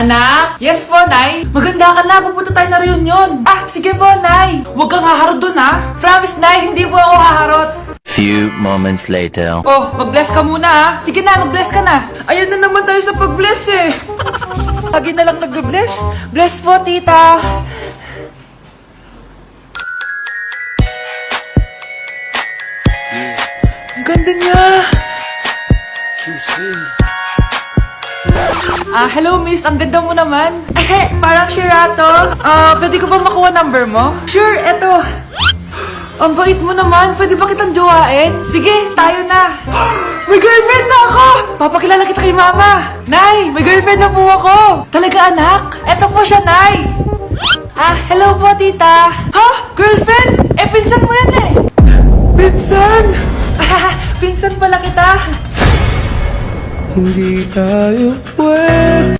Anak? Yes po, Nay. Maganda ka na. Pupunta tayo na reunion. Sige po, Nay. Huwag kang haharot dun, ha? Promise, Nay. Hindi po ako haharot. Few moments later. Oh, mag-bless ka muna, ha? Sige na, mag-bless ka na. Ayan na naman tayo sa pag-bless, eh. Lagi na lang nag-bless. Bless po, tita. Ang ganda niya. Hello miss, ang ganda mo naman. Parang Shirato. Pwede ko ba makuha number mo? Sure, eto. Ang bait mo naman, pwede ba kitang jowain? Sige, tayo na. May girlfriend na ako! Papakilala kita kay mama. Nay, may girlfriend na po ako. Talaga anak? Eto po siya, Nay. Hello po tita. Ha? Girlfriend? Pinsan mo yan eh. Pinsan? Pinsan pala kita. Hindi tayo pwede